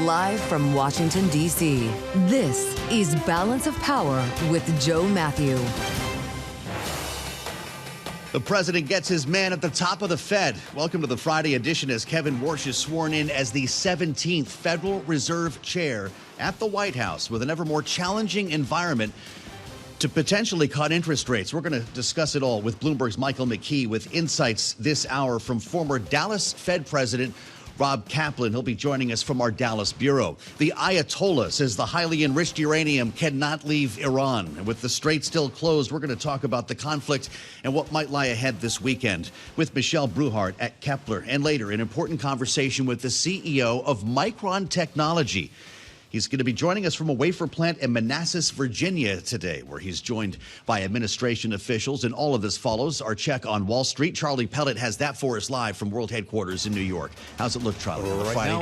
Live from Washington, D.C., this is Balance of Power with Joe Mathieu. The president gets his man at the top of the Fed. Welcome to the Friday edition as Kevin Warsh is sworn in as the 17th Federal Reserve Chair at the White House with an ever more challenging environment to potentially cut interest rates. We're going to discuss it all with Bloomberg's Michael McKee with insights this hour from former Dallas Fed President Rob Kaplan. He'll be joining us from our Dallas bureau. The Ayatollah says the highly enriched uranium cannot leave Iran. And with the strait still closed, we're going to talk about the conflict and what might lie ahead this weekend with Michelle Brouhard at Kpler. And later, an important conversation with the CEO of Micron Technology. He's going to be joining us from a wafer plant in Manassas, Virginia today, where he's joined by administration officials. And all of this follows our check on Wall Street. Charlie Pellet has that for us live from World Headquarters in New York. How's it look, Charlie? Right now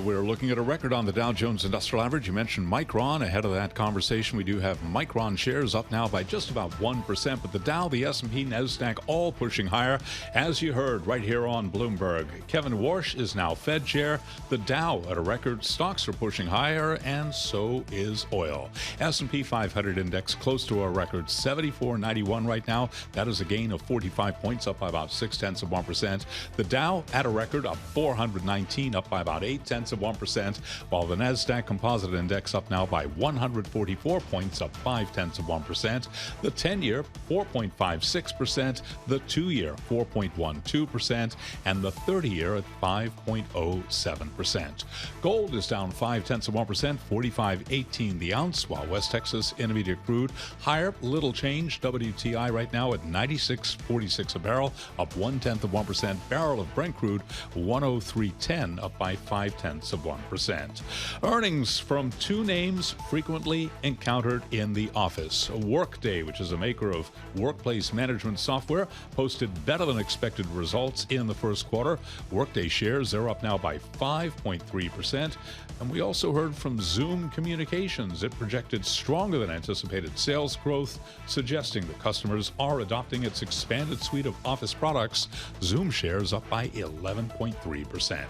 we're looking at a record on the Dow Jones Industrial Average. You mentioned Micron. Ahead of that conversation, we do have Micron shares up now by just about 1%. But the Dow, the S&P, NASDAQ all pushing higher. As you heard right here on Bloomberg, Kevin Warsh is now Fed chair. The Dow at a record. Stocks are pushing higher, and so is oil. S&P 500 index close to a record 74.91 right now. That is a gain of 45 points, up by about 0.6%. The Dow at a record of 419, up by about 0.8%, while the NASDAQ Composite Index up now by 144 points, up 0.5%. The 10-year 4.56%, the 2-year 4.12%, and the 30-year at 5.07%. Gold is down 0.5%. 45.18 the ounce, while West Texas Intermediate crude higher, little change. WTI right now at 96.46 a barrel, up 0.1%. Barrel of Brent crude 103.10, up by 0.5%. Earnings from two names frequently encountered in the office. Workday, which is a maker of workplace management software, posted better than expected results in the first quarter. Workday shares, they're up now by 5.3%. And we also heard from Zoom Communications. It projected stronger than anticipated sales growth, suggesting that customers are adopting its expanded suite of Office products. Zoom shares up by 11.3%.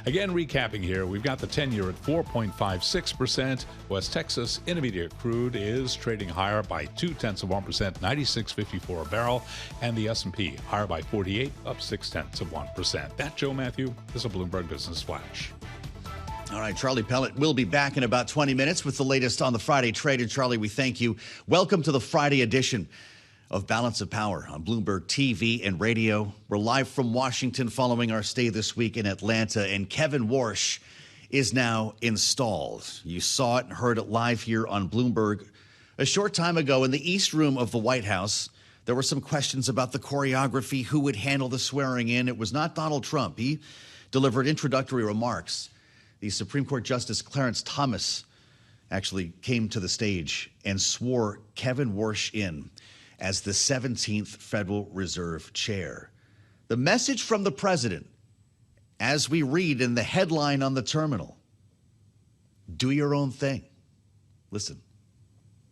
Again, recapping here, we've got the 10-year at 4.56%. West Texas Intermediate crude is trading higher by 0.2%, 96.54 a barrel, and the S&P higher by 48, up 0.6%. That, Joe Mathieu, is a Bloomberg Business Flash. All right, Charlie Pellet will be back in about 20 minutes with the latest on the Friday trade. And Charlie, we thank you. Welcome to the Friday edition of Balance of Power on Bloomberg TV and radio. We're live from Washington following our stay this week in Atlanta, and Kevin Warsh is now installed. You saw it and heard it live here on Bloomberg. A short time ago in the East Room of the White House, there were some questions about the choreography, who would handle the swearing in. It was not Donald Trump. He delivered introductory remarks. The Supreme Court Justice Clarence Thomas actually came to the stage and swore Kevin Warsh in as the 17th Federal Reserve Chair. The message from the president, as we read in the headline on the terminal: do your own thing. Listen.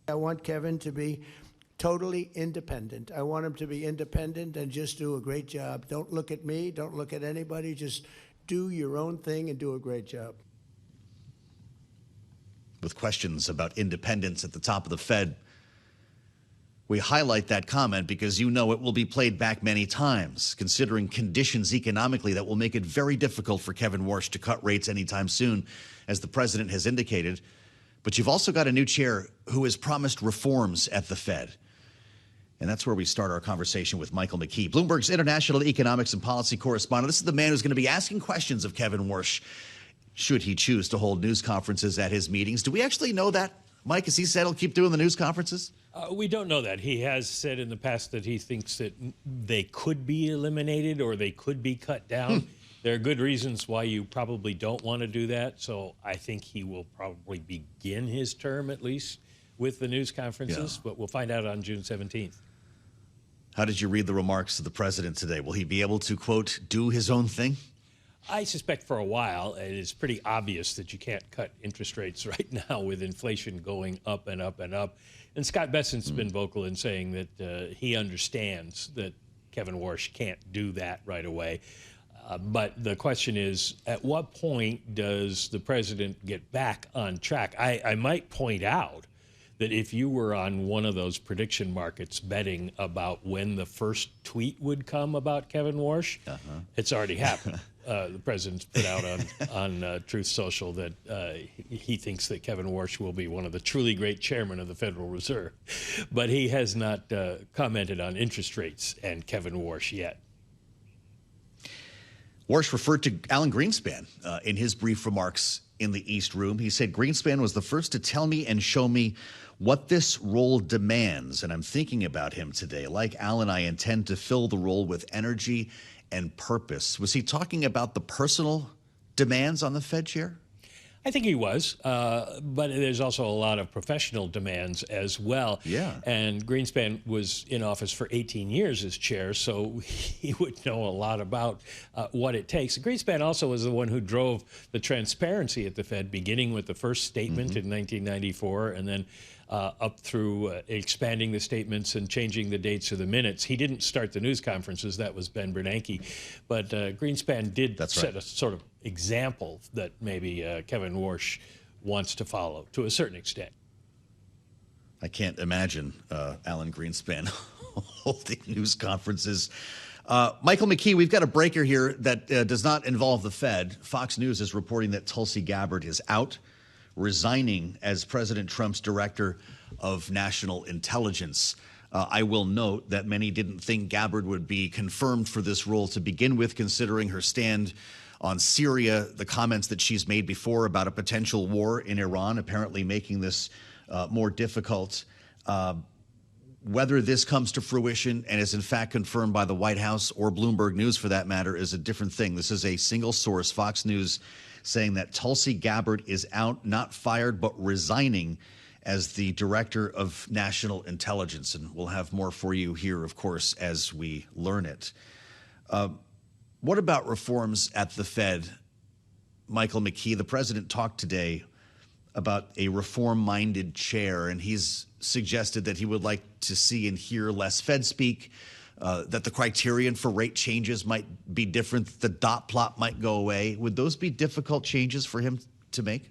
I want Kevin to be totally independent. I want him to be independent and just do a great job. Don't look at me. Don't look at anybody. Just do your own thing and do a great job. With questions about independence at the top of the Fed, we highlight that comment because you know it will be played back many times, considering conditions economically that will make it very difficult for Kevin Warsh to cut rates anytime soon, as the president has indicated. But you've also got a new chair who has promised reforms at the Fed. And that's where we start our conversation with Michael McKee, Bloomberg's international economics and policy correspondent. This is the man who's going to be asking questions of Kevin Warsh, should he choose to hold news conferences at his meetings. Do we actually know that, Mike? Has he said he'll keep doing the news conferences? We don't know that. He has said in the past that he thinks that they could be eliminated or they could be cut down. There are good reasons why you probably don't want to do that. So I think he will probably begin his term, at least, with the news conferences. But we'll find out on June 17th. How did you read the remarks of the president today? Will he be able to, quote, do his own thing? I suspect for a while it is pretty obvious that you can't cut interest rates right now with inflation going up and up and up. And Scott Bessent's been vocal in saying that he understands that Kevin Warsh can't do that right away. But the question is, at what point does the president get back on track? I might point out that if you were on one of those prediction markets betting about when the first tweet would come about Kevin Warsh, it's already happened. The president's put out on Truth Social that he thinks that Kevin Warsh will be one of the truly great chairmen of the Federal Reserve. But he has not commented on interest rates and Kevin Warsh yet. Warsh referred to Alan Greenspan in his brief remarks in the East Room. He said, Greenspan was the first to tell me and show me what this role demands, and I'm thinking about him today. Like Alan, I intend to fill the role with energy and purpose. Was he talking about the personal demands on the Fed chair? I think he was, but there's also a lot of professional demands as well. Yeah. And Greenspan was in office for 18 years as chair, so he would know a lot about what it takes. Greenspan also was the one who drove the transparency at the Fed, beginning with the first statement in 1994, and then up through expanding the statements and changing the dates of the minutes. He didn't start the news conferences. That was Ben Bernanke. But Greenspan did set a sort of example that maybe Kevin Warsh wants to follow to a certain extent. I can't imagine Alan Greenspan holding news conferences. Michael McKee, we've got a breaker here that does not involve the Fed. Fox News is reporting that Tulsi Gabbard is out, resigning as President Trump's director of national intelligence. I will note that many didn't think Gabbard would be confirmed for this role to begin with, considering her stand on Syria, the comments that she's made before about a potential war in Iran, apparently making this more difficult. Whether this comes to fruition and is in fact confirmed by the White House or Bloomberg News for that matter is a different thing. This is a single source, Fox News, saying that Tulsi Gabbard is out, not fired, but resigning as the director of national intelligence. And we'll have more for you here, of course, as we learn it. What about reforms at the Fed? Michael McKee, the president talked today about a reform-minded chair, and he's suggested that he would like to see and hear less Fed speak, that the criterion for rate changes might be different, the dot plot might go away. Would those be difficult changes for him to make?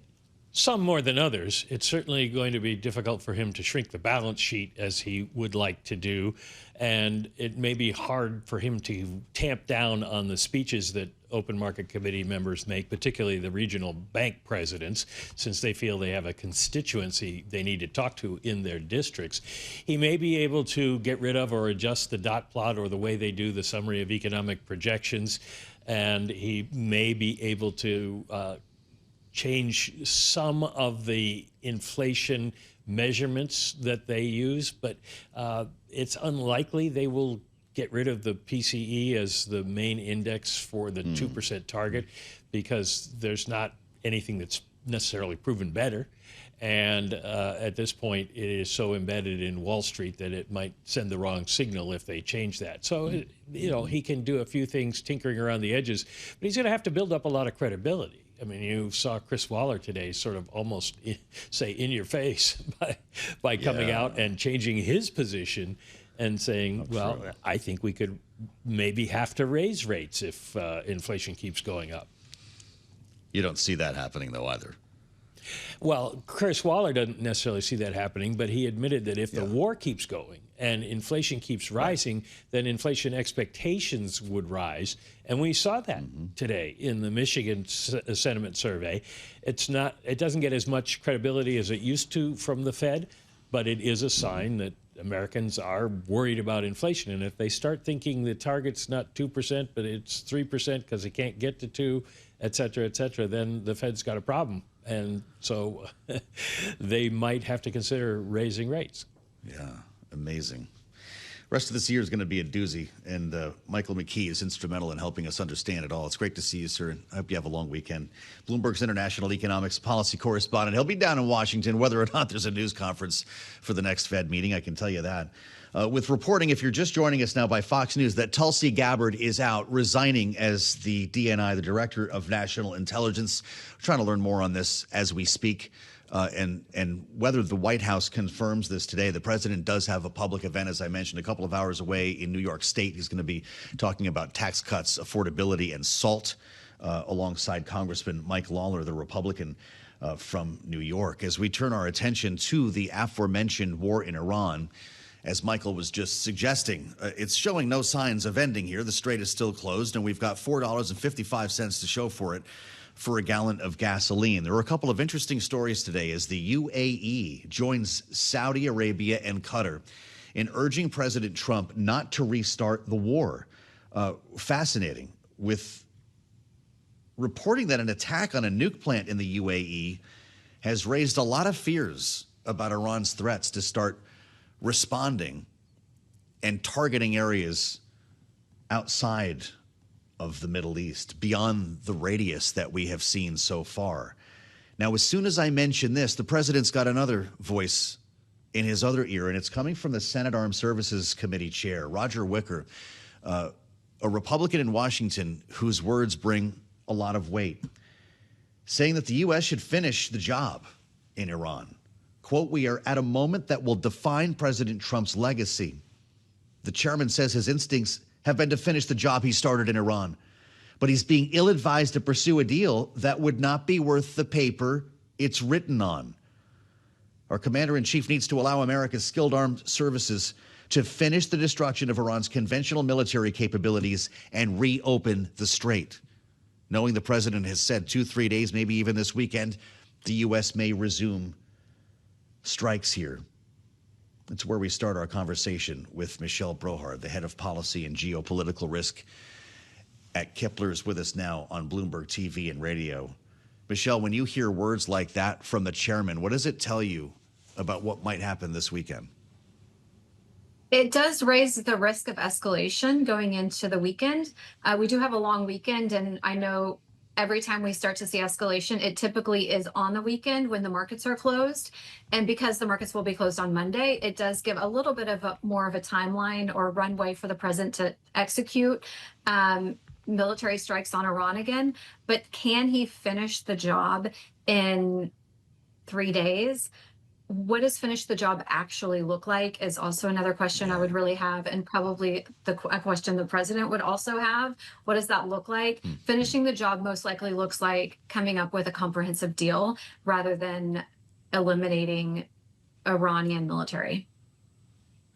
Some more than others. It's certainly going to be difficult for him to shrink the balance sheet as he would like to do. And it may be hard for him to tamp down on the speeches that open market committee members make, particularly the regional bank presidents, since they feel they have a constituency they need to talk to in their districts. He may be able to get rid of or adjust the dot plot or the way they do the summary of economic projections. And he may be able to change some of the inflation measurements that they use, but it's unlikely they will get rid of the PCE as the main index for the 2% target, because there's not anything that's necessarily proven better. And at this point, it is so embedded in Wall Street that it might send the wrong signal if they change that. So, you know, he can do a few things tinkering around the edges, but he's going to have to build up a lot of credibility. I mean, you saw Chris Waller today sort of almost say in your face by coming out and changing his position and saying, well, I think we could maybe have to raise rates if inflation keeps going up. You don't see that happening, though, either. Well, Chris Waller doesn't necessarily see that happening, but he admitted that if the war keeps going and inflation keeps rising, then inflation expectations would rise. And we saw that today in the Michigan sentiment survey. It doesn't get as much credibility as it used to from the Fed, but it is a sign that Americans are worried about inflation. And if they start thinking the target's not 2%, but it's 3% because it can't get to 2, et cetera, then the Fed's got a problem. And so they might have to consider raising rates. Yeah, amazing. Rest of this year is going to be a doozy, and Michael McKee is instrumental in helping us understand it all. It's great to see you, sir, and I hope you have a long weekend. Bloomberg's international economics policy correspondent. He'll be down in Washington whether or not there's a news conference for the next Fed meeting, I can tell you that. With reporting, if you're just joining us now by Fox News, that Tulsi Gabbard is out, resigning as the DNI, the Director of National Intelligence. We're trying to learn more on this as we speak. And whether the White House confirms this today, the president does have a public event, as I mentioned, a couple of hours away in New York State. He's going to be talking about tax cuts, affordability, and SALT, alongside Congressman Mike Lawler, the Republican from New York. As we turn our attention to the aforementioned war in Iran, as Michael was just suggesting, it's showing no signs of ending here. The strait is still closed, and we've got $4.55 to show for it for a gallon of gasoline. There are a couple of interesting stories today as the UAE joins Saudi Arabia and Qatar in urging President Trump not to restart the war. Fascinating, with reporting that an attack on a nuke plant in the UAE has raised a lot of fears about Iran's threats to start responding and targeting areas outside of the Middle East, beyond the radius that we have seen so far. Now, as soon as I mention this, the president's got another voice in his other ear, and it's coming from the Senate Armed Services Committee chair, Roger Wicker, a Republican in Washington whose words bring a lot of weight, saying that the U.S. should finish the job in Iran. Quote, "We are at a moment that will define President Trump's legacy." The chairman says his instincts have been to finish the job he started in Iran, but he's being ill-advised to pursue a deal that would not be worth the paper it's written on. Our commander-in-chief needs to allow America's skilled armed services to finish the destruction of Iran's conventional military capabilities and reopen the strait. Knowing the president has said 2-3 days, maybe even this weekend, the U.S. may resume strikes here. That's where we start our conversation with Michelle Brouhard, the head of policy and geopolitical risk at Kpler, is with us now on Bloomberg TV and radio. Michelle, when you hear words like that from the chairman, what does it tell you about what might happen this weekend? It does raise the risk of escalation going into the weekend. We do have a long weekend, and I know every time we start to see escalation, it typically is on the weekend when the markets are closed. And because the markets will be closed on Monday, it does give a little bit of more of a timeline or runway for the president to execute military strikes on Iran again. But can he finish the job in 3 days? What does finish the job actually look like is also another question I would really have, and probably a question the president would also have. What does that look like? Finishing the job most likely looks like coming up with a comprehensive deal rather than eliminating Iranian military.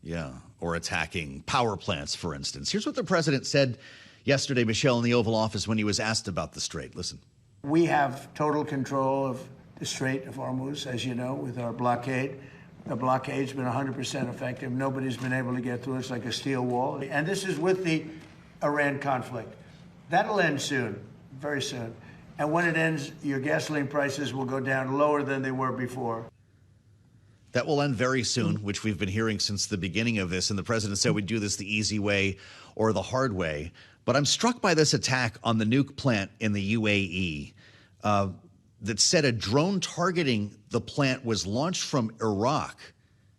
Yeah, or attacking power plants, for instance. Here's what the president said yesterday, Michelle, in the Oval Office when he was asked about the strait. Listen. We have total control of the Strait of Hormuz, as you know, with our blockade. The blockade's been 100% effective. Nobody's been able to get through. It's like a steel wall. And this is with the Iran conflict. That'll end soon, very soon. And when it ends, your gasoline prices will go down lower than they were before. That will end very soon, which we've been hearing since the beginning of this. And the president said we'd do this the easy way or the hard way. But I'm struck by this attack on the nuke plant in the UAE. That said a drone targeting the plant was launched from Iraq.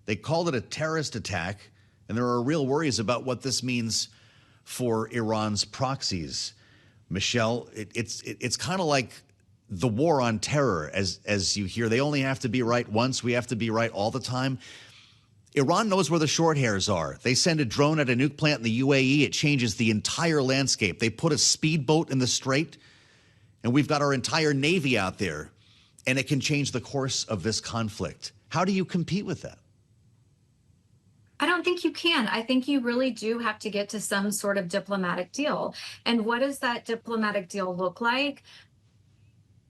They called it a terrorist attack, and there are real worries about what this means for Iran's proxies. Michelle, it's kind of like the war on terror, as you hear. They only have to be right once. We have to be right all the time. Iran knows where the short hairs are. They send a drone at a nuke plant in the UAE. It changes the entire landscape. They put a speedboat in the strait, and we've got our entire Navy out there, and it can change the course of this conflict. How do you compete with that? I don't think you can. I think you really do have to get to some sort of diplomatic deal. And what does that diplomatic deal look like?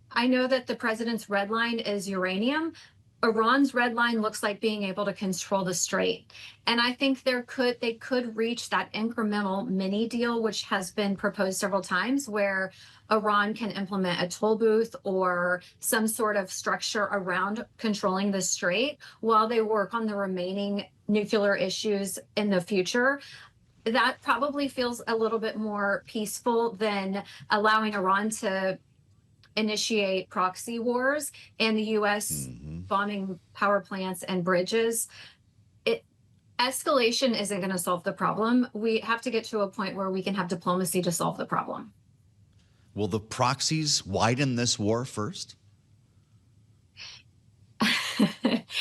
I know that the president's red line is uranium. Iran's red line looks like being able to control the strait. And I think they could reach that incremental mini deal, which has been proposed several times, where Iran can implement a toll booth or some sort of structure around controlling the strait while they work on the remaining nuclear issues in the future. That probably feels a little bit more peaceful than allowing Iran to initiate proxy wars and the U.S. bombing power plants and bridges. Escalation isn't going to solve the problem. We have to get to a point where we can have diplomacy to solve the problem. Will the proxies widen this war first?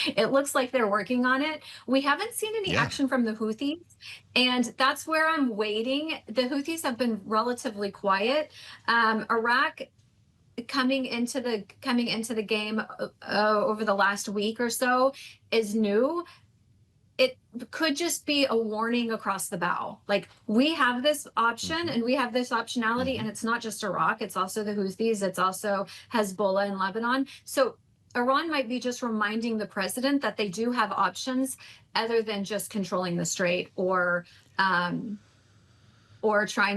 It looks like they're working on it. We haven't seen any action from the Houthis, and that's where I'm waiting. The Houthis have been relatively quiet. Iraq coming into the game over the last week or so is new. It could just be a warning across the bow. Like, we have this option and we have this optionality, and it's not just Iraq, it's also the Houthis, it's also Hezbollah in Lebanon. So Iran might be just reminding the president that they do have options other than just controlling the strait or trying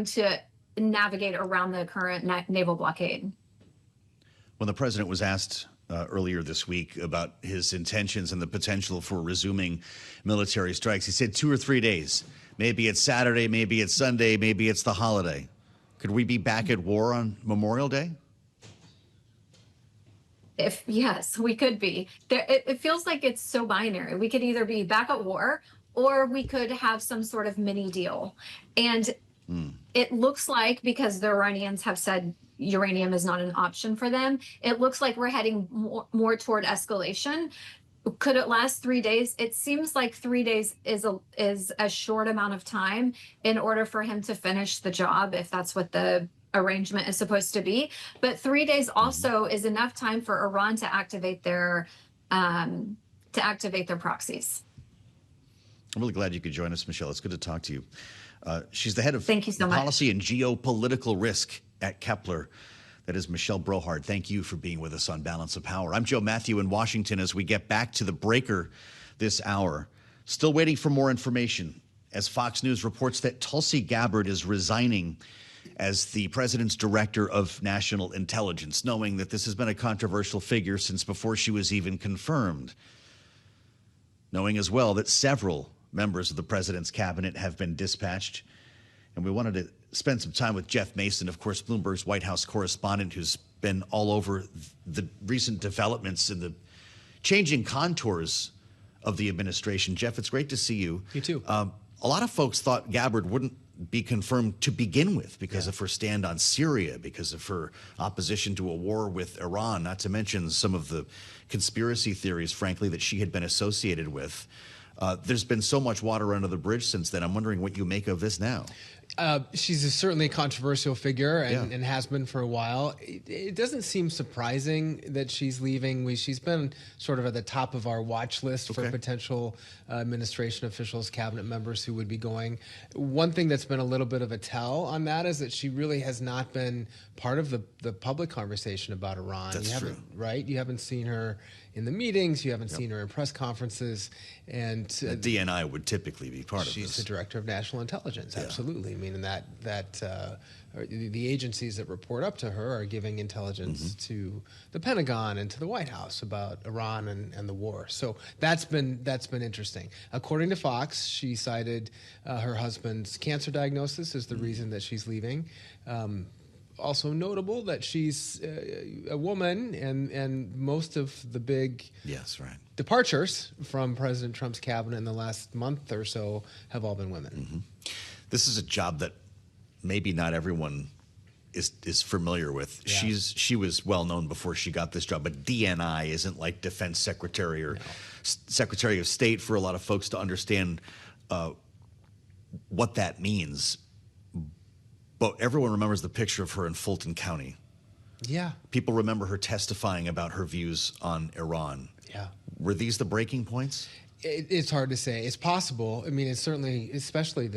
to navigate around the current naval blockade. When the president was asked earlier this week about his intentions and the potential for resuming military strikes, he said 2 or 3 days. Maybe it's Saturday, maybe it's Sunday, maybe it's the holiday. Could we be back at war on Memorial Day? Yes, we could be. It feels like it's so binary. We could either be back at war or we could have some sort of mini deal. And it looks like, because the Iranians have said uranium is not an option for them, it looks like we're heading more toward escalation. Could it last 3 days? It seems like 3 days is a short amount of time in order for him to finish the job, if that's what the arrangement is supposed to be. But 3 days also is enough time for Iran to activate their proxies. I'm really glad you could join us, Michelle. It's good to talk to you. She's the head of Thank you so much. Policy and Geopolitical Risk at Kpler. That is Michelle Brouhard. Thank you for being with us on Balance of Power. I'm Joe Mathieu in Washington as we get back to the breaker this hour. Still waiting for more information as Fox News reports that Tulsi Gabbard is resigning as the president's director of national intelligence, knowing that this has been a controversial figure since before she was even confirmed. Knowing as well that several members of the president's cabinet have been dispatched. And we wanted to spend some time with Jeff Mason, of course, Bloomberg's White House correspondent, who's been all over the recent developments and the changing contours of the administration. Jeff, it's great to see you. You too. A lot of folks thought Gabbard wouldn't be confirmed to begin with because of her stand on Syria, because of her opposition to a war with Iran, not to mention some of the conspiracy theories, frankly, that she had been associated with. There's been so much water under the bridge since then. I'm wondering what you make of this now. She's certainly a controversial figure and has been for a while. It doesn't seem surprising that she's leaving. She's been sort of at the top of our watch list for potential administration officials, cabinet members who would be going. One thing that's been a little bit of a tell on that is that she really has not been part of the public conversation about Iran. That's true. Right? You haven't seen her in the meetings. You haven't seen her in press conferences. And the DNI would typically be part of this. She's the director of national intelligence. Absolutely. I mean, the agencies that report up to her are giving intelligence to the Pentagon and to the White House about Iran and the war. So that's been interesting. According to Fox, she cited her husband's cancer diagnosis as the reason that she's leaving. Also notable that she's a woman, and most of the big departures from President Trump's cabinet in the last month or so have all been women. This is a job that maybe not everyone is familiar with. Yeah. She was well known before she got this job, but DNI isn't like Defense Secretary or Secretary of State for a lot of folks to understand what that means. But everyone remembers the picture of her in Fulton County. Yeah. People remember her testifying about her views on Iran. Yeah. Were these the breaking points? It's hard to say. It's possible. I mean, it's certainly, especially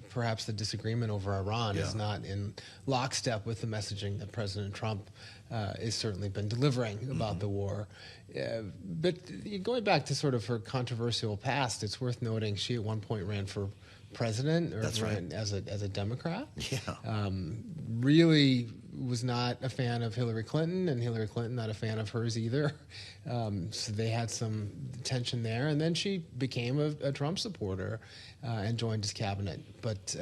perhaps the disagreement over Iran is not in lockstep with the messaging that President Trump has certainly been delivering about the war. But going back to sort of her controversial past, it's worth noting she at one point ran for president or ran as a Democrat. Yeah. Really was not a fan of Hillary Clinton, and Hillary Clinton not a fan of hers either. So they had some tension there, and then she became a Trump supporter and joined his cabinet. But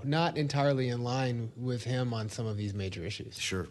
not entirely in line with him on some of these major issues. Sure.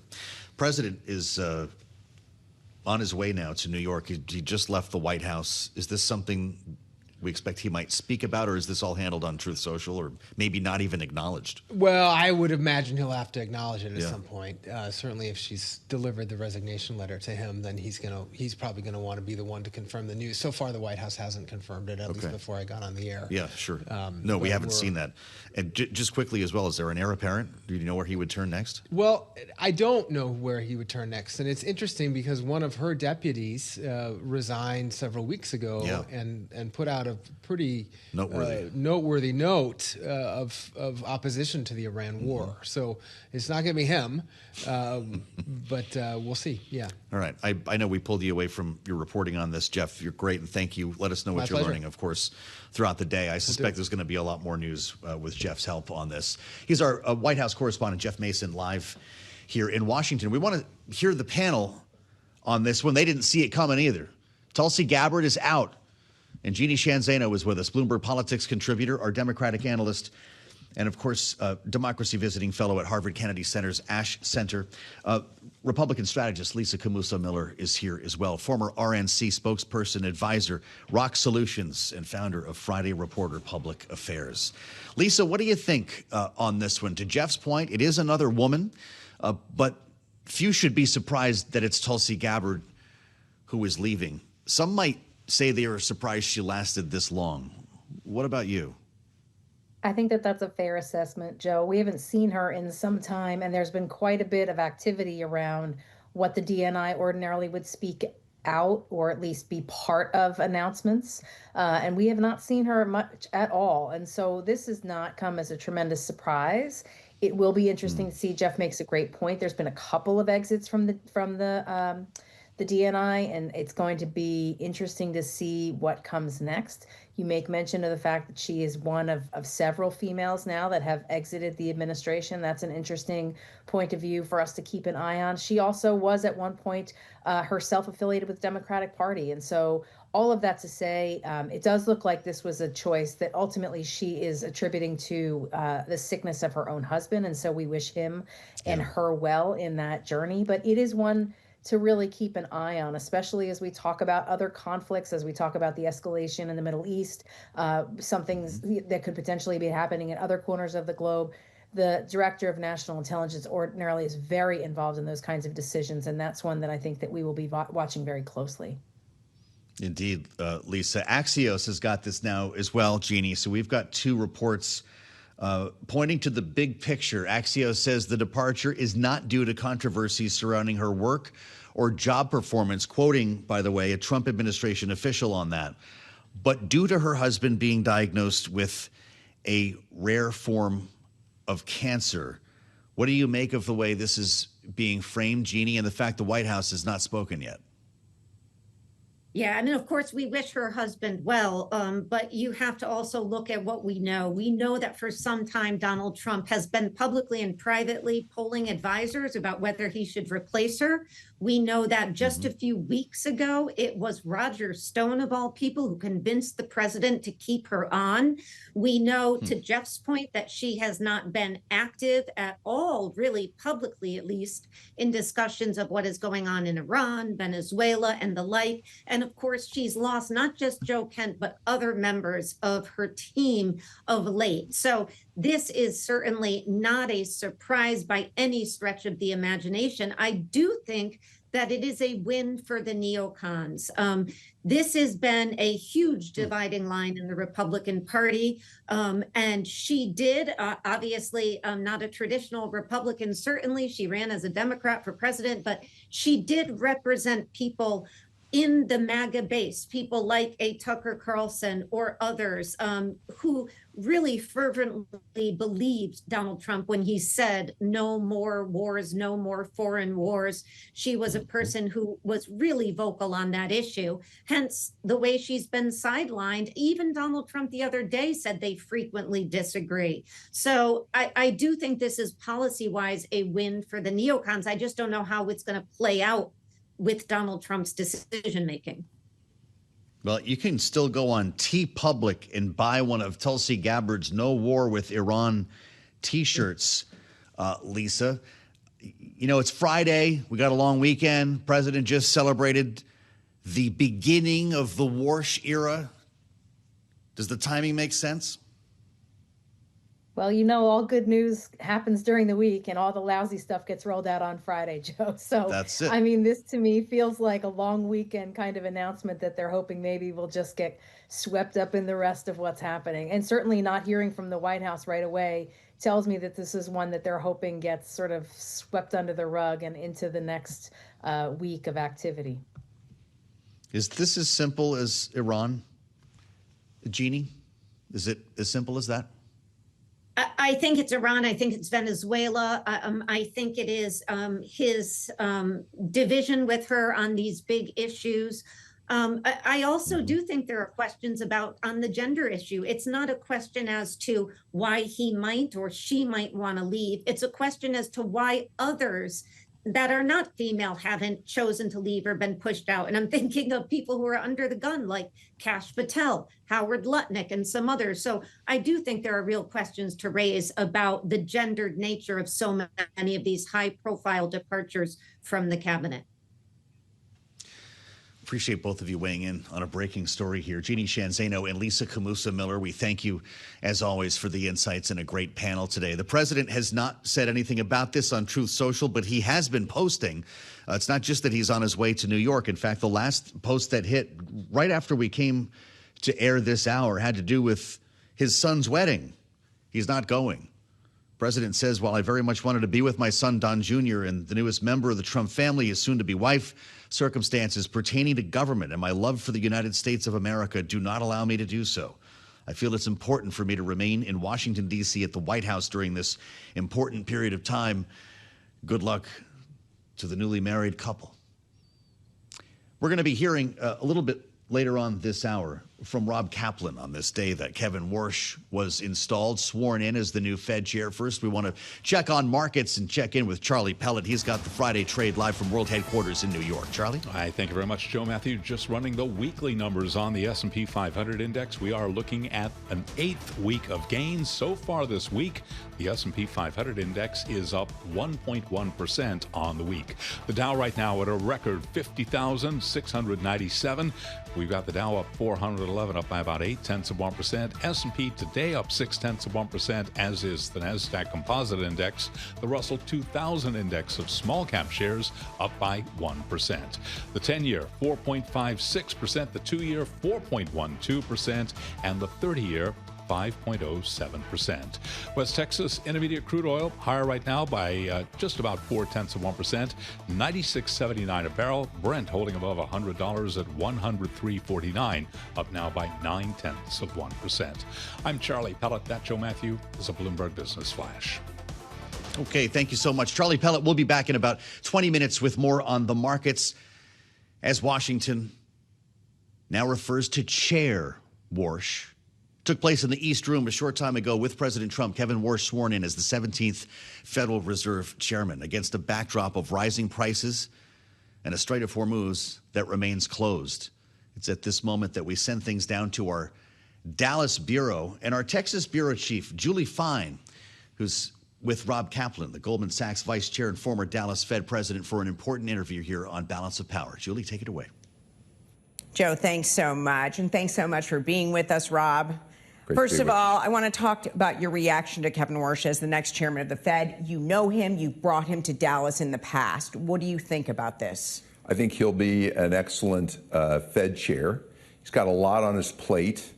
President is on his way now to New York. He just left the White House. Is this something we expect he might speak about, or is this all handled on Truth Social, or maybe not even acknowledged? Well, I would imagine he'll have to acknowledge it at some point. Certainly, if she's delivered the resignation letter to him, then he's probably gonna want to be the one to confirm the news. So far, the White House hasn't confirmed it, at least before I got on the air. Yeah, sure. No, we haven't seen that. And just quickly as well, is there an heir apparent? Do you know where he would turn next? Well, I don't know where he would turn next, and it's interesting because one of her deputies resigned several weeks ago and put out a pretty noteworthy note of opposition to the Iran war. So it's not going to be him, but we'll see. Yeah. All right. I know we pulled you away from your reporting on this, Jeff. You're great, and thank you. Let us know what you're learning, of course, throughout the day. I suspect there's going to be a lot more news with Jeff's help on this. He's our White House correspondent, Jeff Mason, live here in Washington. We want to hear the panel on this one. They didn't see it coming either. Tulsi Gabbard is out. And Jeanne Zaino is with us, Bloomberg Politics contributor, our Democratic analyst, and, of course, democracy visiting fellow at Harvard Kennedy Center's Ash Center. Republican strategist Lisa Camooso Miller is here as well, former RNC spokesperson, advisor, Rock Solutions, and founder of Friday Reporter Public Affairs. Lisa, what do you think on this one? To Jeff's point, it is another woman, but few should be surprised that it's Tulsi Gabbard who is leaving. Some might say they are surprised she lasted this long. What about you? I think that that's a fair assessment, Joe. We haven't seen her in some time, and there's been quite a bit of activity around what the DNI ordinarily would speak out or at least be part of announcements. And we have not seen her much at all. And so this has not come as a tremendous surprise. It will be interesting to see. Jeff makes a great point. There's been a couple of exits from the DNI, and it's going to be interesting to see what comes next. You make mention of the fact that she is one of several females now that have exited the administration. That's an interesting point of view for us to keep an eye on. She also was at one point herself affiliated with the Democratic Party. And so all of that to say, it does look like this was a choice that ultimately she is attributing to the sickness of her own husband. And so we wish him and her well in that journey. But it is one to really keep an eye on, especially as we talk about other conflicts, as we talk about the escalation in the Middle East, some things that could potentially be happening in other corners of the globe. The Director of National Intelligence ordinarily is very involved in those kinds of decisions, and that's one that I think that we will be watching very closely. Indeed, Lisa. Axios has got this now as well, Jeanne. So we've got two reports pointing to the big picture. Axios says the departure is not due to controversies surrounding her work or job performance, quoting, by the way, a Trump administration official on that, but due to her husband being diagnosed with a rare form of cancer. What do you make of the way this is being framed, Jeanne, and the fact the White House has not spoken yet? Yeah, and of course, we wish her husband well, but you have to also look at what we know. We know that for some time, Donald Trump has been publicly and privately polling advisors about whether he should replace her. We know that just a few weeks ago, it was Roger Stone, of all people, who convinced the president to keep her on. We know, to Jeff's point, that she has not been active at all, really publicly at least, in discussions of what is going on in Iran, Venezuela, and the like. And of course, she's lost not just Joe Kent, but other members of her team of late. So this is certainly not a surprise by any stretch of the imagination. I do think that it is a win for the neocons. This has been a huge dividing line in the Republican Party. And she did, obviously, not a traditional Republican, certainly. She ran as a Democrat for president, but she did represent people in the MAGA base, people like a Tucker Carlson or others who really fervently believed Donald Trump when he said no more wars, no more foreign wars. She was a person who was really vocal on that issue. Hence, the way she's been sidelined, even Donald Trump the other day said they frequently disagree. So I do think this is policy-wise a win for the neocons. I just don't know how it's going to play out with Donald Trump's decision-making. Well, you can still go on TeePublic and buy one of Tulsi Gabbard's No War with Iran T-shirts, Lisa. You know, it's Friday. We got a long weekend. President just celebrated the beginning of the Warsh era. Does the timing make sense? Well, you know, all good news happens during the week and all the lousy stuff gets rolled out on Friday, Joe. So, That's it. I mean, this to me feels like a long weekend kind of announcement that they're hoping maybe will just get swept up in the rest of what's happening. And certainly not hearing from the White House right away tells me that this is one that they're hoping gets sort of swept under the rug and into the next week of activity. Is this as simple as Iran, Jeanne? Is it as simple as that? I think it's Iran. I think it's Venezuela. I think it is his division with her on these big issues. I also do think there are questions about on the gender issue. It's not a question as to why he might or she might want to leave. It's a question as to why others that are not female haven't chosen to leave or been pushed out. And I'm thinking of people who are under the gun, like Kash Patel, Howard Lutnick, and some others. So I do think there are real questions to raise about the gendered nature of so many of these high-profile departures from the cabinet. Appreciate both of you weighing in on a breaking story here. Jeanne, Zaino, and Lisa Camooso Miller, we thank you, as always, for the insights and a great panel today. The president has not said anything about this on Truth Social, but he has been posting. It's not just that he's on his way to New York. In fact, the last post that hit right after we came to air this hour had to do with his son's wedding. He's not going. President says, while I very much wanted to be with my son, Don Jr., and the newest member of the Trump family, his soon-to-be wife, circumstances pertaining to government and my love for the United States of America do not allow me to do so. I feel it's important for me to remain in Washington, D.C. at the White House during this important period of time. Good luck to the newly married couple. We're going to be hearing a little bit later on this hour from Rob Kaplan on this day that Kevin Warsh was installed, sworn in as the new Fed chair. First, we want to check on markets and check in with Charlie Pellet. He's got the Friday trade live from World Headquarters in New York. Charlie? Hi, thank you very much, Joe. Matthew, just running the weekly numbers on the S&P 500 index. We are looking at an 8th week of gains. So far this week, the S&P 500 index is up 1.1% on the week. The Dow right now at a record 50,697. We've got the Dow up 411, up by about 0.8%. S&P today up 0.6%, as is the NASDAQ Composite Index. The Russell 2000 Index of small cap shares up by 1%. The 10-year 4.56%, the 2-year 4.12%, and the 30-year 5.07%. West Texas Intermediate crude oil higher right now by just about 0.4%, $96.79 a barrel. Brent holding above $100 at $103.49, up now by 0.9%. I'm Charlie Pellet. That, Joe Matthew, is a Bloomberg Business Flash. Okay, thank you so much. Charlie Pellet will be back in about 20 minutes with more on the markets as Washington now refers to Chair Warsh. Took place in the East Room a short time ago with President Trump. Kevin Warsh sworn in as the 17th Federal Reserve Chairman against a backdrop of rising prices and a Strait of Hormuz that remains closed. It's at this moment that we send things down to our Dallas bureau and our Texas bureau chief, Julie Fine, who's with Rob Kaplan, the Goldman Sachs vice chair and former Dallas Fed president, for an important interview here on Balance of Power. Julie, take it away. Joe, thanks so much. And thanks so much for being with us, Rob. First of all, I want to talk about your reaction to Kevin Warsh as the next chairman of the Fed. You know him. You've brought him to Dallas in the past. What do you think about this? I think he'll be an excellent Fed chair. He's got a lot on his plate,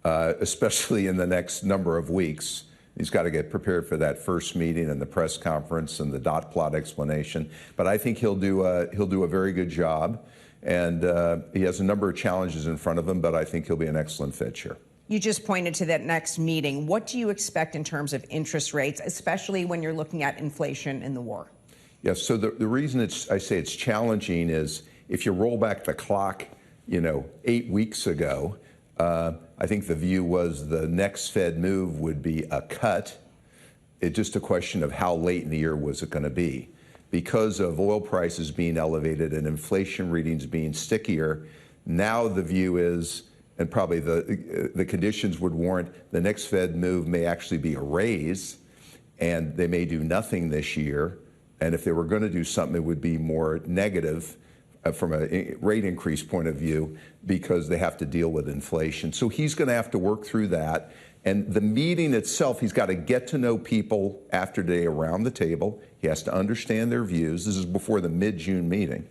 especially in the next number of weeks. He's got to get prepared for that first meeting and the press conference and the dot plot explanation. But I think he'll do a very good job. And he has a number of challenges in front of him, but I think he'll be an excellent Fed chair. You just pointed to that next meeting. What do you expect in terms of interest rates, especially when you're looking at inflation and the war? Yes, so the reason I say it's challenging is if you roll back the clock, 8 weeks ago, I think the view was the next Fed move would be a cut. It's just a question of how late in the year was it going to be. Because of oil prices being elevated and inflation readings being stickier, now the view is, and probably the conditions would warrant, the next Fed move may actually be a raise, and they may do nothing this year. And if they were going to do something, it would be more negative from a rate increase point of view because they have to deal with inflation. So he's going to have to work through that. And the meeting itself, he's got to get to know people after today around the table. He has to understand their views. This is before the mid-June meeting.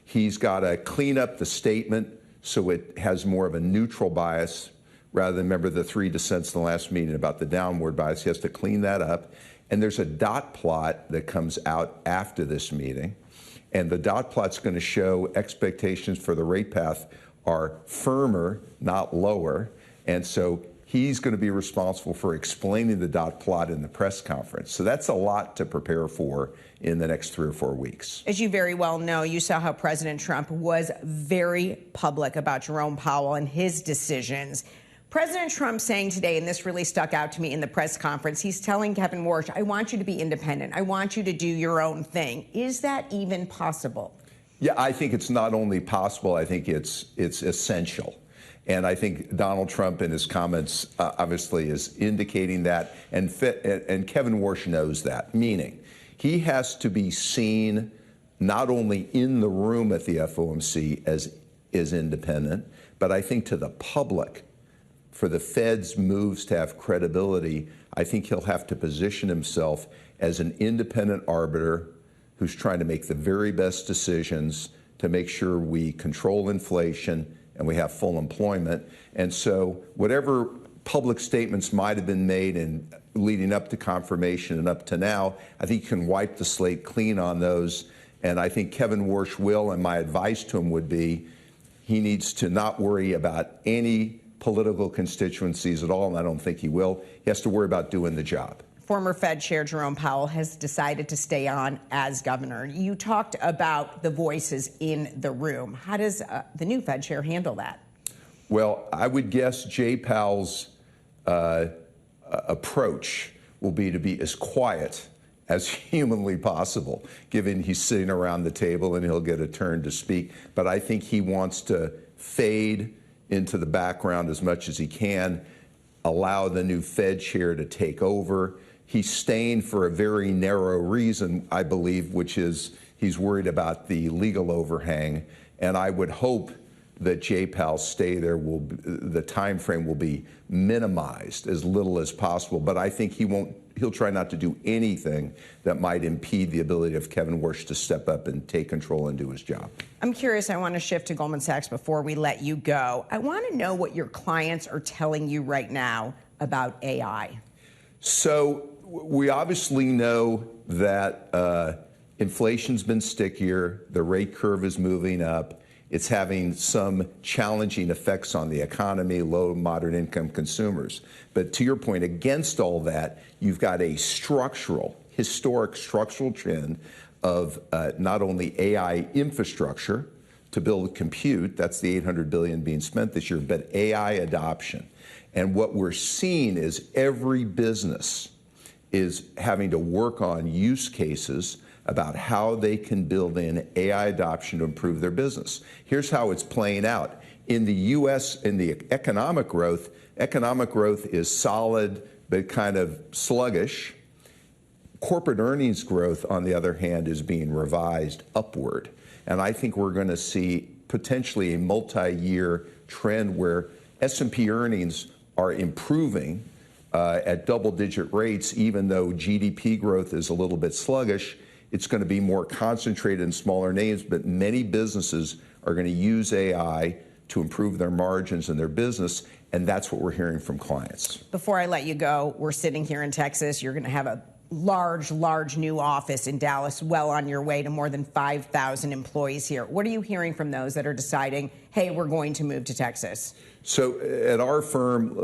He's got to clean up the statement so it has more of a neutral bias rather than, remember the 3 dissents in the last meeting about the downward bias. He has to clean that up. And there's a dot plot that comes out after this meeting. And the dot plot's going to show expectations for the rate path are firmer, not lower. And so he's going to be responsible for explaining the dot plot in the press conference. So that's a lot to prepare for in the next 3 or 4 weeks. As you very well know, you saw how President Trump was very public about Jerome Powell and his decisions. President Trump saying today, and this really stuck out to me in the press conference, he's telling Kevin Warsh, I want you to be independent. I want you to do your own thing. Is that even possible? Yeah, I think it's not only possible, I think it's essential. And I think Donald Trump in his comments obviously is indicating that, and Kevin Warsh knows that, meaning he has to be seen not only in the room at the FOMC as independent, but I think to the public, for the Fed's moves to have credibility, I think he'll have to position himself as an independent arbiter who's trying to make the very best decisions to make sure we control inflation and we have full employment. And so whatever public statements might have been made in leading up to confirmation and up to now, I think you can wipe the slate clean on those. And I think Kevin Warsh will, and my advice to him would be, he needs to not worry about any political constituencies at all, and I don't think he will. He has to worry about doing the job. Former Fed Chair Jerome Powell has decided to stay on as governor. You talked about the voices in the room. How does the new Fed Chair handle that? Well, I would guess Jay Powell's approach will be to be as quiet as humanly possible, given he's sitting around the table and he'll get a turn to speak. But I think he wants to fade into the background as much as he can, allow the new Fed chair to take over. He's staying for a very narrow reason, I believe, which is he's worried about the legal overhang. And I would hope that Jay Powell's stay there the time frame will be minimized as little as possible. But I think he'll try not to do anything that might impede the ability of Kevin Warsh to step up and take control and do his job. I'm curious, I want to shift to Goldman Sachs before we let you go. I want to know what your clients are telling you right now about AI. So we obviously know that inflation's been stickier, the rate curve is moving up. It's having some challenging effects on the economy, low and moderate income consumers. But to your point, against all that, you've got a historic structural trend of not only AI infrastructure to build compute, that's the $800 billion being spent this year, but AI adoption. And what we're seeing is every business is having to work on use cases about how they can build in AI adoption to improve their business. Here's how it's playing out. In the U.S., in the economic growth is solid but kind of sluggish. Corporate earnings growth, on the other hand, is being revised upward. And I think we're going to see potentially a multi-year trend where S&P earnings are improving at double-digit rates, even though GDP growth is a little bit sluggish. It's going to be more concentrated in smaller names, but many businesses are going to use AI to improve their margins and their business, and that's what we're hearing from clients. Before I let you go, we're sitting here in Texas. You're going to have a large new office in Dallas, well on your way to more than 5,000 employees here. What are you hearing from those that are deciding, hey, we're going to move to Texas? So at our firm,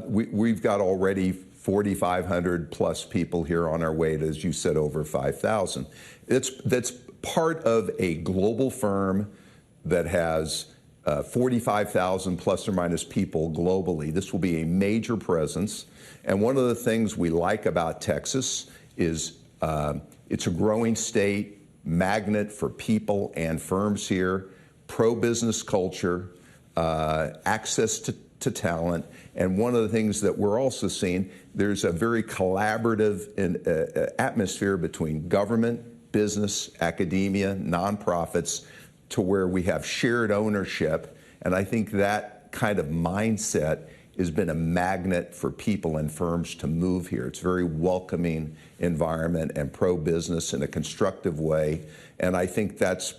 we've got already 4,500 plus people here on our way to, as you said, over 5,000. That's part of a global firm that has 45,000 plus or minus people globally. This will be a major presence. And one of the things we like about Texas is it's a growing state, magnet for people and firms here, pro-business culture, access to talent. And one of the things that we're also seeing, there's a very collaborative atmosphere between government, business, academia, nonprofits. to where we have shared ownership. And I think that kind of mindset has been a magnet for people and firms to move here. It's a very welcoming environment and pro-business in a constructive way. And I think that's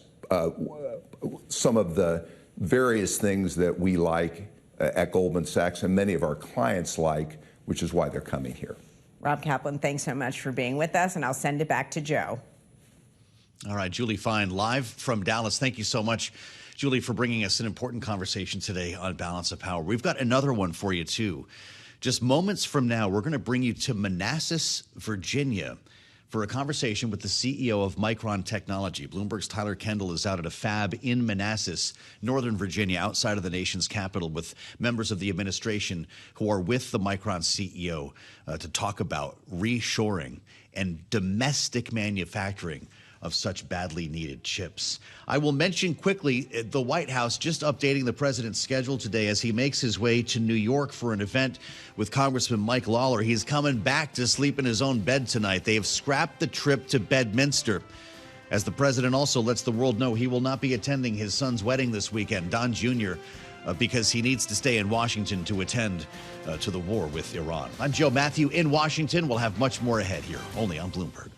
some of the various things that we like at Goldman Sachs and many of our clients like, which is why they're coming here. Rob Kaplan, thanks so much for being with us, and I'll send it back to Joe. All right, Julie Fine, live from Dallas. Thank you so much, Julie, for bringing us an important conversation today on Balance of Power. We've got another one for you, too. Just moments from now, we're going to bring you to Manassas, Virginia, for a conversation with the CEO of Micron Technology. Bloomberg's Tyler Kendall is out at a fab in Manassas, Northern Virginia, outside of the nation's capital, with members of the administration who are with the Micron CEO to talk about reshoring and domestic manufacturing of such badly needed chips. I will mention quickly the White House just updating the president's schedule today as he makes his way to New York for an event with Congressman Mike Lawler. He's coming back to sleep in his own bed tonight. They have scrapped the trip to Bedminster, as the president also lets the world know he will not be attending his son's wedding this weekend, Don Jr., because he needs to stay in Washington to attend to the war with Iran. I'm Joe Mathieu in Washington. We'll have much more ahead here, only on Bloomberg.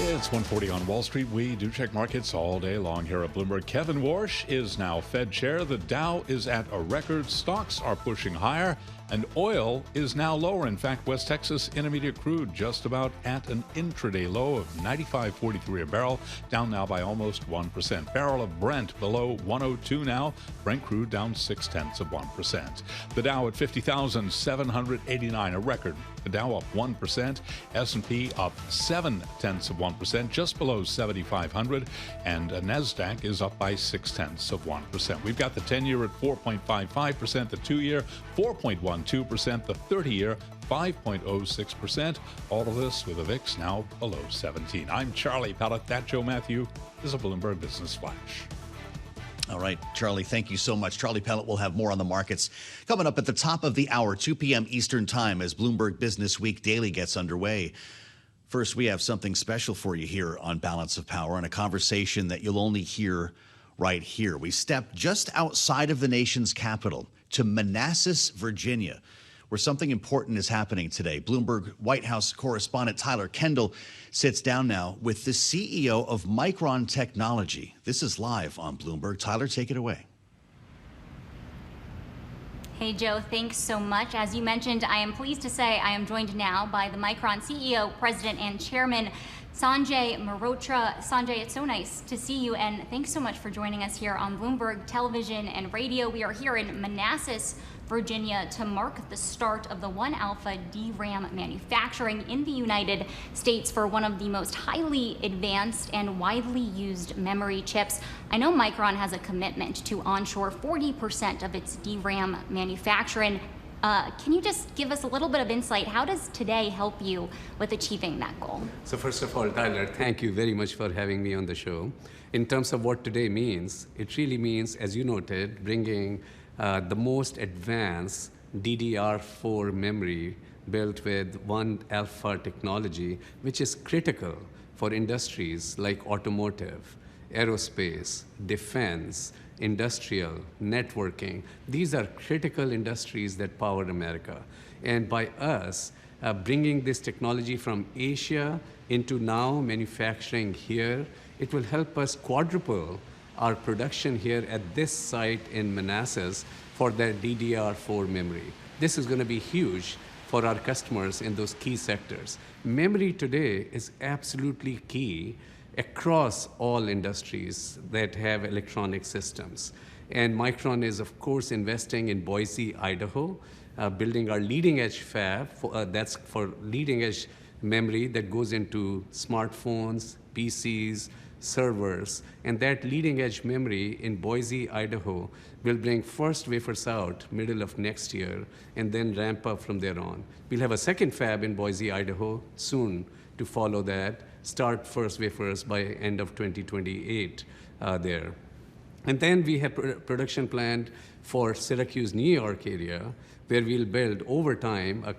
It's 1:40 on Wall Street. We do check markets all day long here at Bloomberg. Kevin Warsh is now Fed chair. The Dow is at a record. Stocks are pushing higher, and oil is now lower. In fact, West Texas Intermediate crude just about at an intraday low of $95.43 a barrel, down now by almost 1%. Barrel of Brent below 102 now. Brent crude down 0.6%. The Dow at 50,789, a record. The Dow up 1%. S&P up 0.7%, just below 7,500, and NASDAQ is up by 0.6%. We've got the 10-year at 4.55%, the 2-year 4.12%, the 30-year 5.06%. All of this with a VIX now below 17. I'm Charlie Pellet. That Joe Mathieu is a Bloomberg Business Flash. All right, Charlie, thank you so much. Charlie Pellet will have more on the markets coming up at the top of the hour, 2 p.m. Eastern Time, as Bloomberg Business Week Daily gets underway. First, we have something special for you here on Balance of Power, and a conversation that you'll only hear right here. We step just outside of the nation's capital to Manassas, Virginia, where something important is happening today. Bloomberg White House correspondent Tyler Kendall sits down now with the CEO of Micron Technology. This is live on Bloomberg. Tyler, take it away. Hey, Joe, thanks so much. As you mentioned, I am pleased to say I am joined now by the Micron CEO, President, and Chairman, Sanjay Mehrotra. Sanjay, it's so nice to see you, and thanks so much for joining us here on Bloomberg Television and Radio. We are here in Manassas, Virginia, to mark the start of the 1-alpha DRAM manufacturing in the United States for one of the most highly advanced and widely used memory chips. I know Micron has a commitment to onshore 40% of its DRAM manufacturing. Can you just give us a little bit of insight? How does today help you with achieving that goal? So first of all, Tyler, thank you very much for having me on the show. In terms of what today means, it really means, as you noted, bringing the most advanced DDR4 memory built with 1-alpha technology, which is critical for industries like automotive, aerospace, defense, industrial, networking. These are critical industries that power America. And by us bringing this technology from Asia into now manufacturing here, it will help us quadruple our production here at this site in Manassas for their DDR4 memory. This is going to be huge for our customers in those key sectors. Memory today is absolutely key across all industries that have electronic systems. And Micron is, of course, investing in Boise, Idaho, building our leading-edge fab. That's for leading-edge memory that goes into smartphones, PCs, servers, and that leading-edge memory in Boise, Idaho, will bring first wafers out middle of next year and then ramp up from there on. We'll have a second fab in Boise, Idaho soon to follow that, start first wafers by end of 2028 there. And then we have production planned for Syracuse, New York area, where we'll build over time a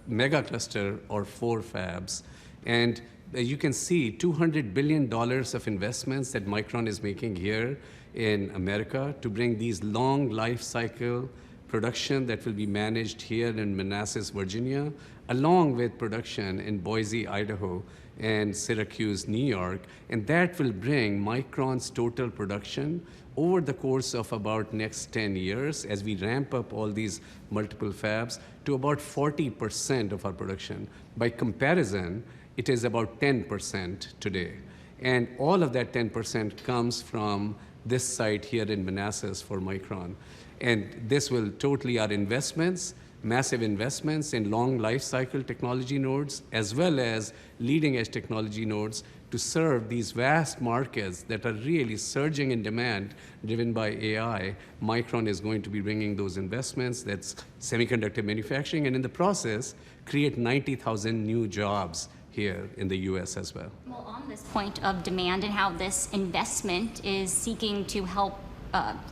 mega cluster or 4 fabs. And you can see $200 billion of investments that Micron is making here in America to bring these long life cycle production that will be managed here in Manassas, Virginia, along with production in Boise, Idaho, and Syracuse, New York. And that will bring Micron's total production over the course of about next 10 years, as we ramp up all these multiple fabs, to about 40% of our production. By comparison, it is about 10% today. And all of that 10% comes from this site here in Manassas for Micron. And this will totally our investments, massive investments in long life cycle technology nodes, as well as leading edge technology nodes to serve these vast markets that are really surging in demand driven by AI. Micron is going to be bringing those investments, that's semiconductor manufacturing, and in the process, create 90,000 new jobs here in the US as well. Well, on this point of demand and how this investment is seeking to help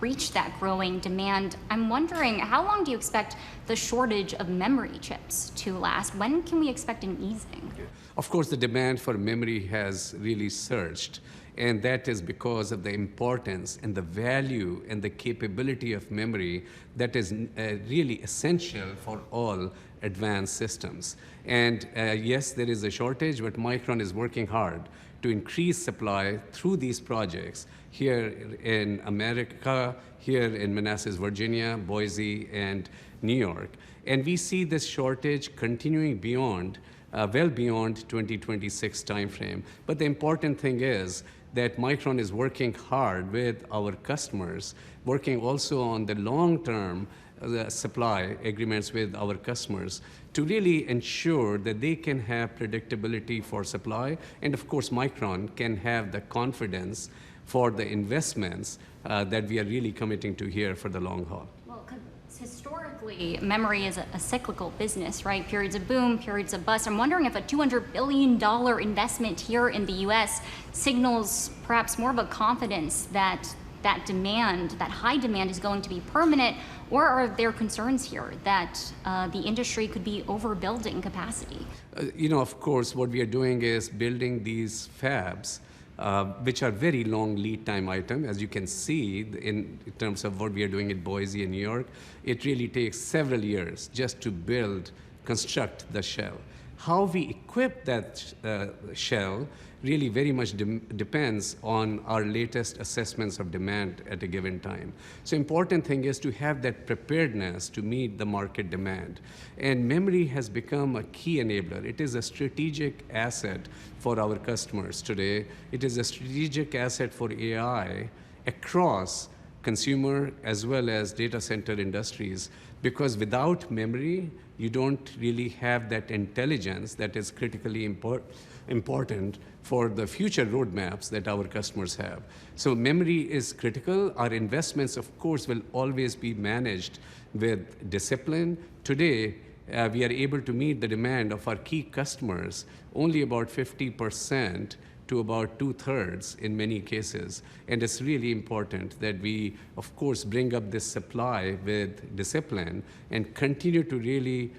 reach that growing demand, I'm wondering, how long do you expect the shortage of memory chips to last? When can we expect an easing? Of course, the demand for memory has really surged, and that is because of the importance and the value and the capability of memory that is really essential for all advanced systems. And yes, there is a shortage, but Micron is working hard to increase supply through these projects here in America, here in Manassas, Virginia, Boise, and New York. And we see this shortage continuing beyond, well beyond 2026 timeframe. But the important thing is that Micron is working hard with our customers, working also on the long-term supply agreements with our customers to really ensure that they can have predictability for supply. And of course, Micron can have the confidence for the investments that we are really committing to here for the long haul. Well, historically, memory is a cyclical business, right? Periods of boom, periods of bust. I'm wondering if a $200 billion investment here in the US signals perhaps more of a confidence that that demand, that high demand, is going to be permanent, or are there concerns here that the industry could be overbuilding capacity? Of course, what we are doing is building these fabs, which are very long lead time item. As you can see in terms of what we are doing in Boise and New York, it really takes several years just to construct the shell. How we equip that shell really very much depends on our latest assessments of demand at a given time. So important thing is to have that preparedness to meet the market demand. And memory has become a key enabler. It is a strategic asset for our customers today. It is a strategic asset for AI across consumer as well as data center industries, because without memory, you don't really have that intelligence that is critically important for the future roadmaps that our customers have. So memory is critical. Our investments, of course, will always be managed with discipline. Today, we are able to meet the demand of our key customers only about 50% to about 2/3 in many cases. And it's really important that we, of course, bring up this supply with discipline and continue to really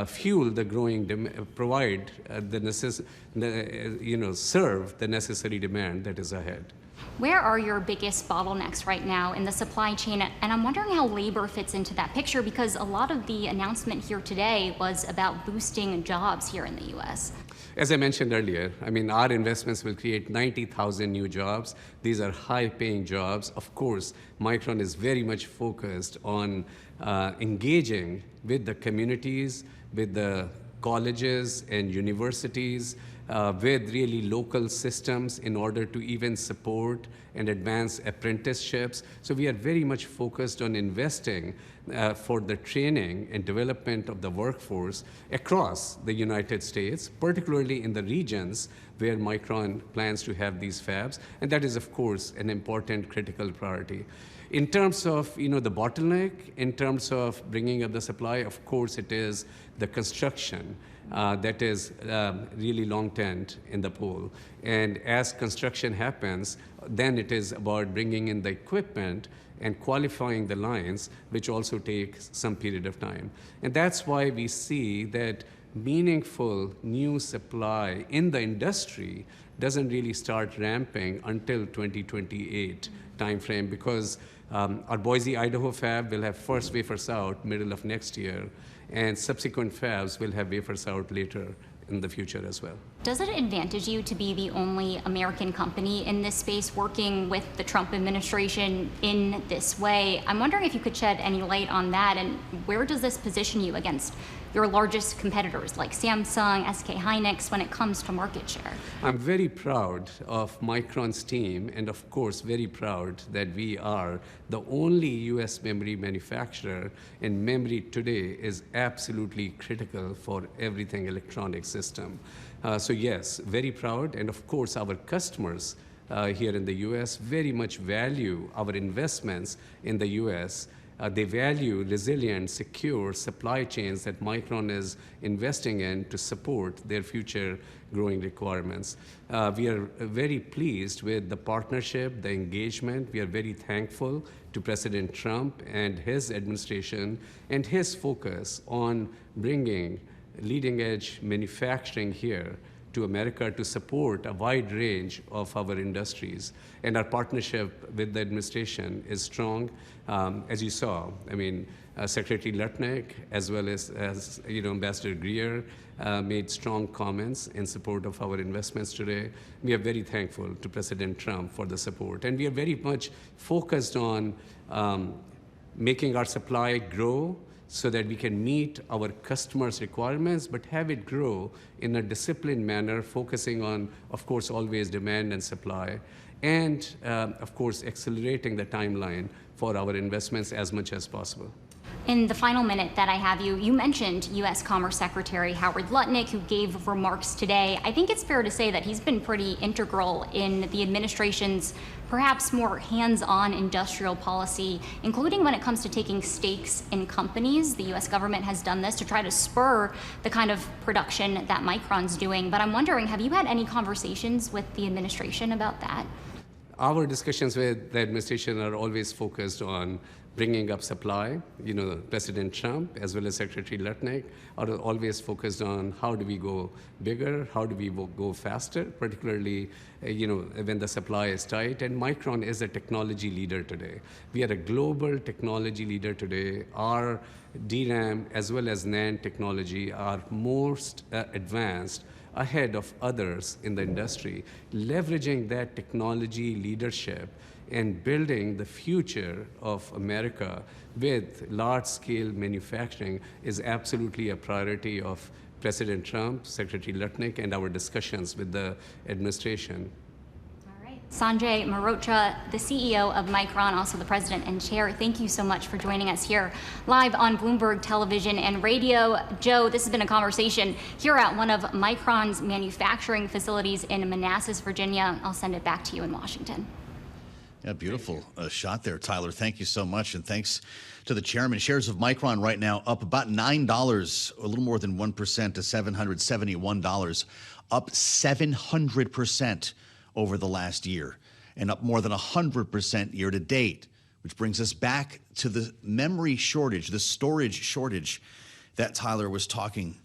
fuel the growing demand, provide serve the necessary demand that is ahead. Where are your biggest bottlenecks right now in the supply chain? And I'm wondering how labor fits into that picture, because a lot of the announcement here today was about boosting jobs here in the U.S. As I mentioned earlier, our investments will create 90,000 new jobs. These are high-paying jobs. Of course, Micron is very much focused on engaging with the communities, with the colleges and universities, with really local systems in order to even support and advance apprenticeships. So we are very much focused on investing for the training and development of the workforce across the United States, particularly in the regions where Micron plans to have these fabs. And that is, of course, an important critical priority. In terms of the bottleneck, in terms of bringing up the supply, of course, it is the construction that is really long tent in the pool. And as construction happens, then it is about bringing in the equipment and qualifying the lines, which also takes some period of time. And that's why we see that meaningful new supply in the industry doesn't really start ramping until 2028 timeframe, because our Boise, Idaho fab will have first wafers out middle of next year, and subsequent fabs will have wafers out later in the future as well. Does it advantage you to be the only American company in this space working with the Trump administration in this way? I'm wondering if you could shed any light on that, and where does this position you against your largest competitors like Samsung, SK Hynix when it comes to market share? I'm very proud of Micron's team, and of course very proud that we are the only US memory manufacturer, and memory today is absolutely critical for everything electronic system. So yes, very proud, and of course our customers here in the US very much value our investments in the US. They value resilient, secure supply chains that Micron is investing in to support their future growing requirements. We are very pleased with the partnership, the engagement. We are very thankful to President Trump and his administration and his focus on bringing leading-edge manufacturing here to America to support a wide range of our industries. And our partnership with the administration is strong. As you saw, I mean, Secretary Lutnick, as well as Ambassador Greer, made strong comments in support of our investments today. We are very thankful to President Trump for the support. And we are very much focused on making our supply grow so that we can meet our customers' requirements, but have it grow in a disciplined manner, focusing on, of course, always demand and supply, and, of course, accelerating the timeline for our investments as much as possible. In the final minute that I have you, you mentioned U.S. Commerce Secretary Howard Lutnick, who gave remarks today. I think it's fair to say that he's been pretty integral in the administration's perhaps more hands-on industrial policy, including when it comes to taking stakes in companies. The U.S. government has done this to try to spur the kind of production that Micron's doing. But I'm wondering, have you had any conversations with the administration about that? Our discussions with the administration are always focused on bringing up supply. President Trump, as well as Secretary Lutnick, are always focused on how do we go bigger, how do we go faster, particularly when the supply is tight. And Micron is a technology leader today. We are a global technology leader today. Our DRAM as well as NAND technology are most advanced, ahead of others in the industry. Leveraging that technology leadership and building the future of America with large-scale manufacturing is absolutely a priority of President Trump, Secretary Lutnick, and our discussions with the administration. All right. Sanjay Mehrotra, the CEO of Micron, also the president and chair, thank you so much for joining us here live on Bloomberg Television and Radio. Joe, this has been a conversation here at one of Micron's manufacturing facilities in Manassas, Virginia. I'll send it back to you in Washington. Yeah, beautiful shot there, Tyler. Thank you so much. And thanks to the chairman. Shares of Micron right now up about $9, a little more than 1% to $771, up 700% over the last year, and up more than 100% year to date, which brings us back to the memory shortage, the storage shortage that Tyler was talking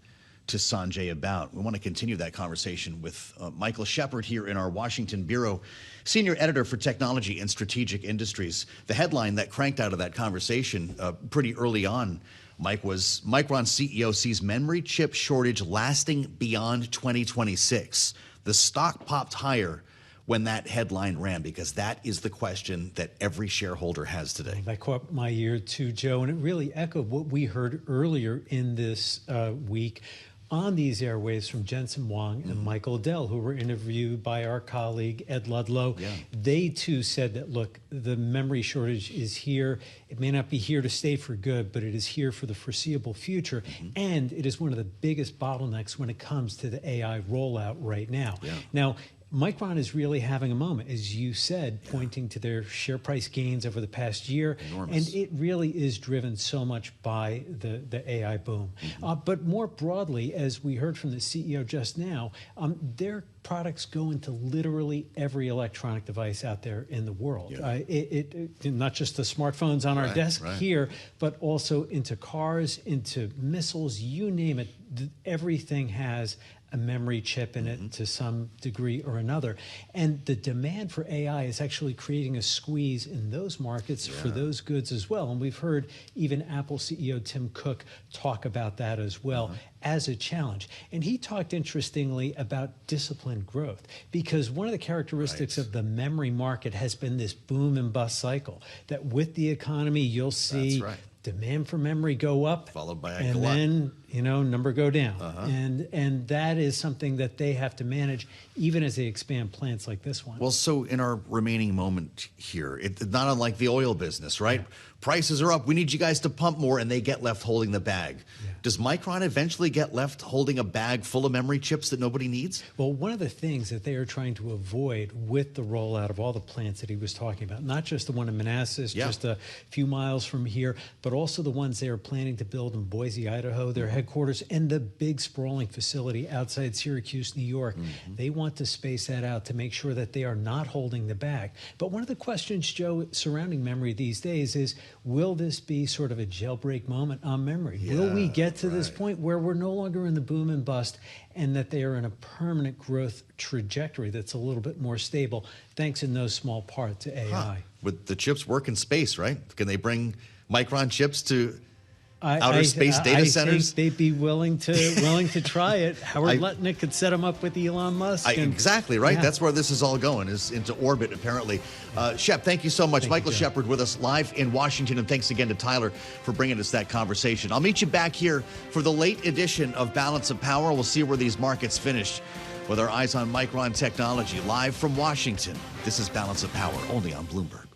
to Sanjay about. We want to continue that conversation with Michael Shepard here in our Washington bureau, senior editor for technology and strategic industries. The headline that cranked out of that conversation pretty early on, Mike, was Micron CEO sees memory chip shortage lasting beyond 2026. The stock popped higher when that headline ran, because that is the question that every shareholder has today. That caught my ear too, Joe, and it really echoed what we heard earlier in this week on these airwaves from Jensen Huang and Michael Dell, who were interviewed by our colleague Ed Ludlow. Yeah. They too said that, look, the memory shortage is here. It may not be here to stay for good, but it is here for the foreseeable future. And it is one of the biggest bottlenecks when it comes to the AI rollout right now. Yeah. Now, Micron is really having a moment, as you said, pointing to their share price gains over the past year. Enormous. And it really is driven so much by the AI boom. But more broadly, as we heard from the CEO just now, their products go into literally every electronic device out there in the world. Not just the smartphones on our desk here, but also into cars, into missiles, you name it. Everything has a memory chip in it to some degree or another. And the demand for AI is actually creating a squeeze in those markets for those goods as well. And we've heard even Apple CEO Tim Cook talk about that as well as a challenge. And he talked interestingly about disciplined growth, because one of the characteristics of the memory market has been this boom and bust cycle, that with the economy, you'll see demand for memory go up, followed by a and glut. then number go down, and that is something that they have to manage even as they expand plants like this one. Well, so in our remaining moment here, it's not unlike the oil business, right? Prices are up. We need you guys to pump more, and they get left holding the bag. Does Micron eventually get left holding a bag full of memory chips that nobody needs? Well, one of the things that they are trying to avoid with the rollout of all the plants that he was talking about, not just the one in Manassas, just a few miles from here, but also the ones they are planning to build in Boise, Idaho, their headquarters, and the big sprawling facility outside Syracuse, New York. They want to space that out to make sure that they are not holding the bag. But one of the questions, Joe, surrounding memory these days is, will this be sort of a jailbreak moment on memory? Will we get to this point where we're no longer in the boom and bust, and that they are in a permanent growth trajectory that's a little bit more stable, thanks in no small part to AI? Would the chips work in space, right? Can they bring Micron chips to outer space data centers? I think they'd be willing to try it. Howard Lutnick could set them up with Elon Musk. Exactly, right? That's where this is all going, is into orbit, apparently. Shep, thank you so much. Michael Shepard with us live in Washington, and thanks again to Tyler for bringing us that conversation. I'll meet you back here for the late edition of Balance of Power. We'll see where these markets finish with our eyes on Micron technology, live from Washington. This is Balance of Power, only on Bloomberg.